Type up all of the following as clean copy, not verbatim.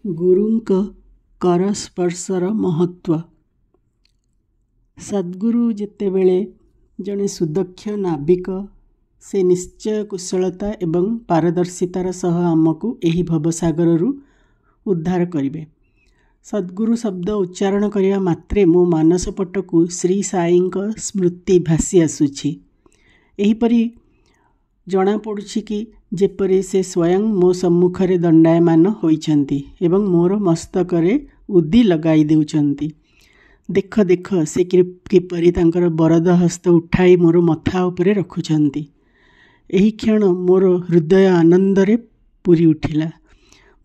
गुरुंक कर स्पर्शर महत्व। सद्गुरु जेतेबेले जड़े सुदक्ष नाविक से निश्चय कुशलता एवं पारदर्शितार सह आमको एही भवसागर उद्धार करिवे। सद्गुरु शब्द उच्चारण करिया मात्रे मो मानस पटकू श्री साईंक स्मृति भासी आसुछि। एहीपरि जना पड़ुछि कि जेपरि से स्वयं मो सम्मुखरे दंडायमान होइछन्ति एवं मोर मस्तकरे उदी लगाई देउछन्ति। देख देख से किपरि तांकर बरद हस्त उठाई मोर मथा उपरे रखुछन्ति। एही क्षण मोर हृदय आनंदरे पूरी उठिला।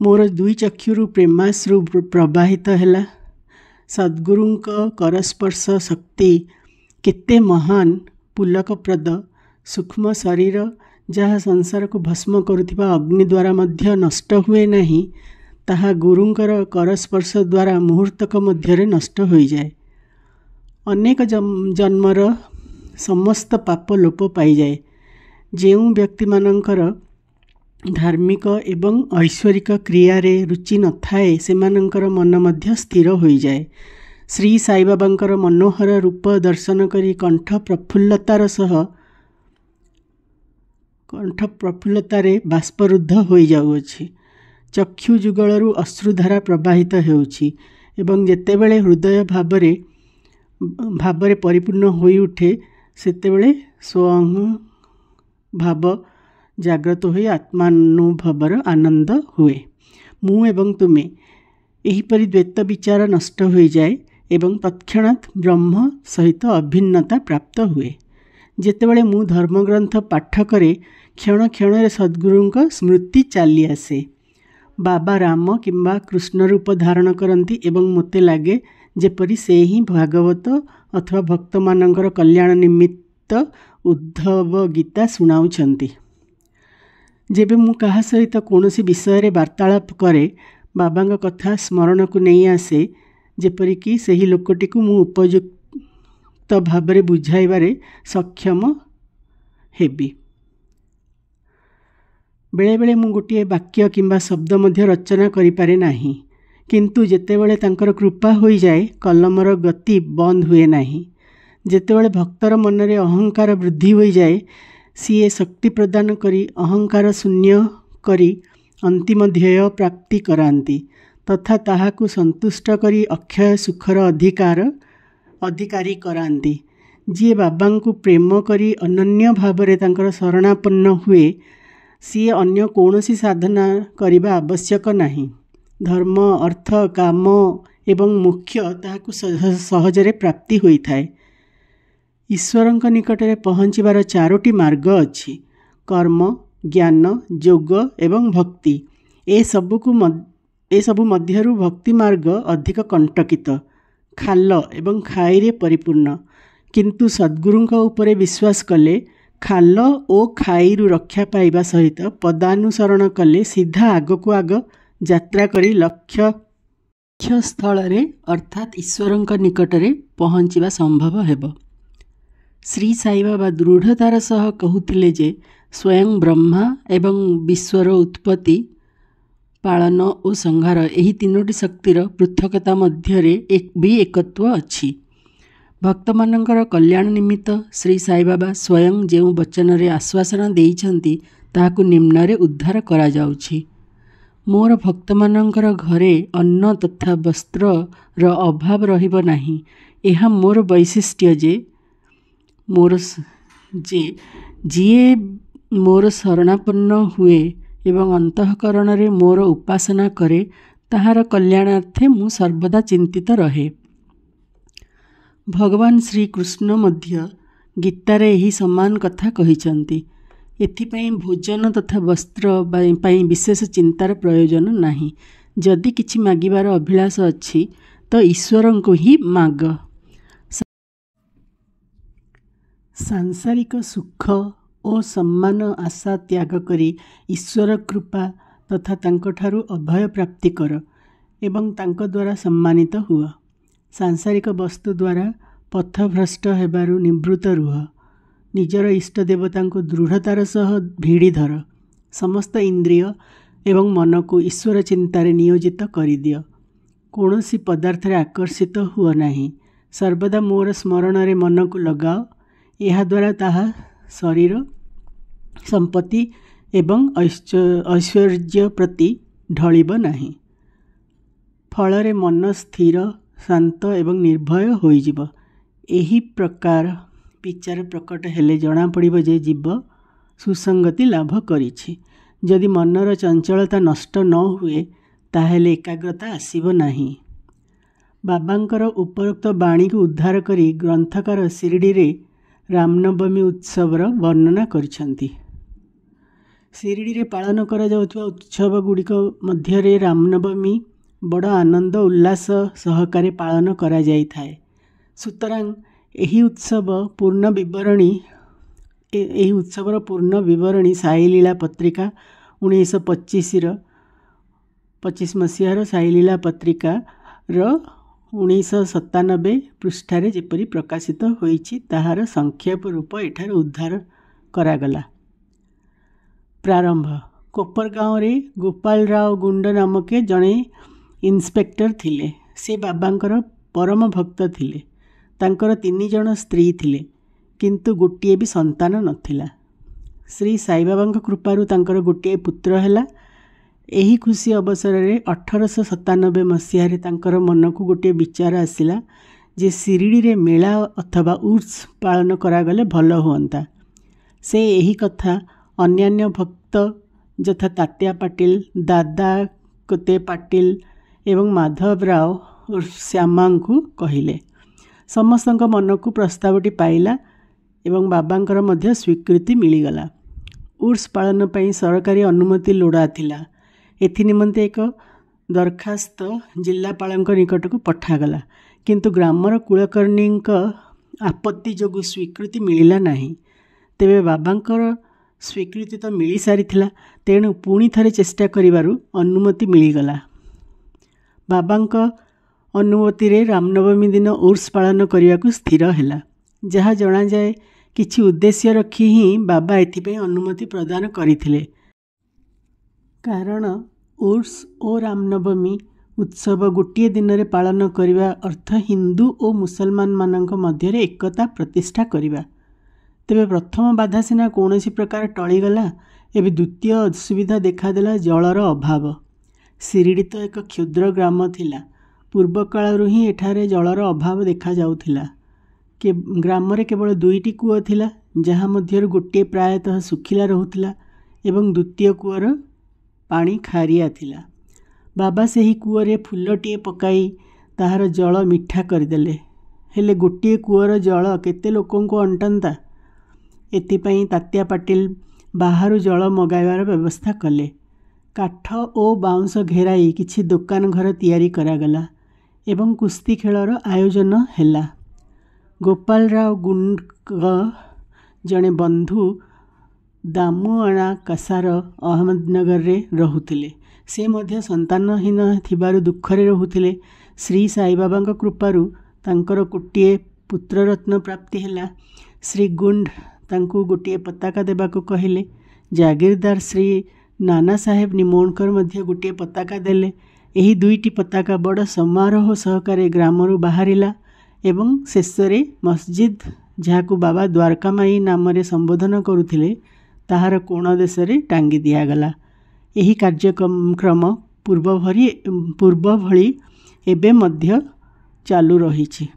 मोर दुई चक्षुरु प्रेमाश्रु प्रवाहित हैला। सद्गुरुंक करस्पर्श शक्ति केते महान पुलकप्रद सूक्ष्म शरीर जहाँ संसार को भस्म करुथिबा अग्नि द्वारा मध्य नष्ट हुए नहीं, ताहा गुरुंकर करस्पर्श द्वारा मुहूर्तक मध्यरे नष्ट हो जाए। अनेक जन्मर समस्त पाप लोप पाई जाए। जेउ व्यक्ति मानकर धार्मिक एवं ऐश्वरिक क्रियारे रुचि न थाए सेमानंकर मन मध्य स्थिर हो जाए। श्री साई बाबांकर मनोहर रूप दर्शन करी कंठ प्रफुल्लतारे बाष्परुद्ध हो जाउछि। चक्षु जुगलरू अश्रुधारा प्रवाहित हेउछि एवं जेतेबेले हृदय भावरे परिपूर्ण होई उठे सेतेबेले स्वयं भाव जाग्रत होई आत्मानुभवर आनंद हुए। मु एवं तुमे एहीपरि द्वैत विचार नष्ट हो जाए एवं तत्क्षणात् ब्रह्म सहित अभिन्नता प्राप्त हुए। जेतेबेले मु धर्मग्रंथ पाठ करे क्षण क्षण सद्गुरुंक स्मृति चली आसे। बाबा राम किंबा कृष्ण रूप धारण करती एवं मोते लगे जेपरि से ही भागवत अथवा भक्त मानकर कल्याण निमित्त उद्धव गीता शुणाउछन्ति। जेबे मु कहा सहित कौनसी विषय रे वार्तालाप करे बाबांग कथा स्मरण को नहीं आसे जेपरिकि सही लोकटी को मु उपयुक्त भाव बुझाइबारे सक्षम हेबी। बेले बेले मु गोटे वाक्य किंबा शब्द मध्य रचना करि पारे नाही, किंतु जेतेबेले तांकर कृपा होई जाए कलमर गति बंद हुए नाही। जेतेबेले भक्तर मनरे अहंकार वृद्धि होई जाए सीए शक्ति प्रदान करी अहंकार शून्य करी अंतिम ध्येय प्राप्ति करांती तथा ताहाकु संतुष्ट करी अक्षय सुखर अधिकारी करांती। जी बाबांकु प्रेम करी अनन्य भावरे तांकर शरणापन्न हुए सी अन्य कौनसी साधना करिबा आवश्यक नहीं। धर्म अर्थ काम एवं मुख्य ताहाकु सहजरे प्राप्ति होई थाए। ईश्वरंक निकटरे पहुँचबार चारोटी मार्ग अछि, कर्म ज्ञान योग एवं भक्ति। ए सबु मध्यरु भक्ति मार्ग अधिक कंटकित, खाल एवं खाईरे परिपूर्ण। किंतु सद्गुरुंक उपरे विश्वास कले खाल ओ खाईरु रक्षा पाइबा सहित पदानुसरण कले सीधा आगकु आग यात्रा करी लक्ष्य स्थल रे अर्थात ईश्वरंक निकटरे पहुँचवा संभव हेब। श्री साई बाबा दृढ़तार सह कहूतिले जे स्वयं ब्रह्मा एवं विश्वर उत्पत्ति पालन और संहार एही तीनोटी शक्तिर पृथकता मध्यरे एकत्व अछि। भक्त मानकर कल्याण निमित्त श्री साई बाबा स्वयं जेउ वचन रे आश्वासन देइछन्ति ताहाकु निम्न रे उद्धार करा जाउछि। मोर भक्त मानकर घरे अन्न तथा वस्त्र र अभाव रहिब नाही। एहा मोर वैशिष्ट्य जे जीए मोर शरणापन्न हुए एवं अंतःकरण रे मोर उपासना करे ताहार कल्याणार्थे मु सर्वदा चिंतित रहे। भगवान श्री कृष्ण मध्य गीतारे एही समान कथा कहिछन्ति। एथिपई भोजन तथा वस्त्र पई विशेष चिंतार प्रयोजन नाही। जदि किछि मागिबार अभिलाष अछि तो ईश्वरंको ही माग। सांसारिक सुख और सम्मान आशा त्याग करी ईश्वर कृपा तथा तांकठारु अभय प्राप्ति कर एवं तांक द्वारा सम्मानित हुआ। सांसारिक वस्तु द्वारा पथभ्रष्ट हेबारु निवृत्त रुह। निजर इष्ट देवता को दृढ़तार सह भिड़ी धर। समस्त इंद्रिय एवं मन को ईश्वर चिंतार नियोजित करिदियो। कौनसी पदार्थ आकर्षित हुओ नहीं। सर्वदा मोर स्मरण रे मन को लगाओ। यह द्वारा ताहा शरीर संपत्ति एवं ऐश्वर्य प्रति ढलिब नहीं। फलरे मन स्थिर शांत एवं निर्भय होइजिब। एही प्रकार विचार प्रकट हेले जना पड़िब जे जीव सुसंगति लाभ करिछि। यदि मनर चंचलता नष्ट न हुए ताहेले एकाग्रता आसीब नहीं। बाबांकर उपरोक्त वाणी को उद्धार करी ग्रंथकार शिरडी रे रामनवमी उत्सवर वर्णना करिसंती। शिरडी रे पालन करा जाउथवा उत्सव गुड़िक मध्य रामनवमी बड़ आनंद उल्लास सहकारे पालन करा जाई थाए। सुतरां एही उत्सवर पूर्ण विवरणी साईलीला पत्रिका 1925 मसीहार साईलीला पत्रिका 1997 पृष्ठारे जेपरी प्रकाशित होईछि ताहार संक्षेप रूप एठार उद्धार करागला। प्रारंभ। कोपरगाँव रे गोपाल राव गुंड नामके जड़े इन्स्पेक्टर थिले। से बाबांकर परम भक्त थिले। तांकर 3 जण स्त्री थिले किंतु गोटिए भी संतान नथिला। श्री साई बाबांक कृपारु तांकर गोटिए पुत्र हैला। एही खुशी अवसर रे 1897 मसीह तांकर मन को गोटे विचार आसिला जे शिरडी रे मेला अथवा उर्स पालन करागले भल हुअंता। से एही कथा अन्यान्य भक्त यथा तात्या पाटिल, दादा कोते पाटिल एवं माधव राव उर्फ श्यामा को कहिले। समस्तक मन को प्रस्तावटी पाइला एवं बाबांकर मध्य स्वीकृति मिलीगला। उर्स पालन पई सरकारी अनुमति लोड़ा थिला। एथि निमंते एक दरखास्त जिल्लापालଙ୍କ निकटକୁ पठागला किंतु ग्रामर कुलकर्णी आपत्ति जोगु स्वीकृति मिलिला नहीं। तेबे बाबांकर स्वीकृति तो मिली सारिथिला, तेणु पुणी थरे चेष्टा करिवारु अनुमति मिलीगला। बाबांक अनुमति रे रामनवमी दिन उर्स पालन करने को स्थिर हैला। जहाँ जना जाए किछि उद्देश्य रखी ही बाबा एथिपई अनुमति प्रदान करिथिले। कारण उर्स और रामनवमी उत्सव गोटे दिन रे पालन करिवा अर्थ हिंदू और मुसलमान मानक मध्य रे एकता प्रतिष्ठा करिवा। तेबे प्रथम बाधा सिना कौनसी प्रकार टळीगला। एबे द्वितीय असुविधा देखादेला जलर अभाव। शिरडी तो एक क्षुद्र ग्राम थिला। पूर्व कालरू ही एठारे जलर अभाव देखा जाउथिला। के ग्राम रे केवल 2टी कूଅ थिला, जहाँ मध्य गोटे प्रायतः सुखिला रहुथिला एवं द्वितीय कूअर पानी खारिया थिला। बाबा से ही कूअरे फुलटीए पकाई ताहार जल मिठा करदेले। हेले गोटे कूअर जल केते लोकंको अंटंता। एथिपई तात्या पाटिल बाहरु जल मगाइबार व्यवस्था कले। काठ और बाउंस घेराई किछि दुकान घर तैयारी करागला एवं कुस्ती खेलर आयोजन हैला। गोपाल राव गुंड जड़े बंधु दामुआणा कसार अहमदनगर रे रहुथिले। से मध्य संतानहीन थिबारु दुखरे रहुथिले। श्री साई बाबांक कृपारु तांकर गोटिए पुत्ररत्न प्राप्ति हैला। श्री गुंड तांकु गोटिए पताका देबाको कहिले। जागीरदार श्री नाना साहेब निमोणकर मध्य गोटे पताका देले। एही 2टी पताका बड़ समारोह सहकारे ग्रामरू बाहरिला एवं शेषरे मस्जिद जहाकू बाबा द्वारकामाई नाम रे संबोधन करुथिले ताहार कोण देश रे टांगी दियागला। एही कार्यक्रम पूर्व भली एबे मध्य चालू रहिछि।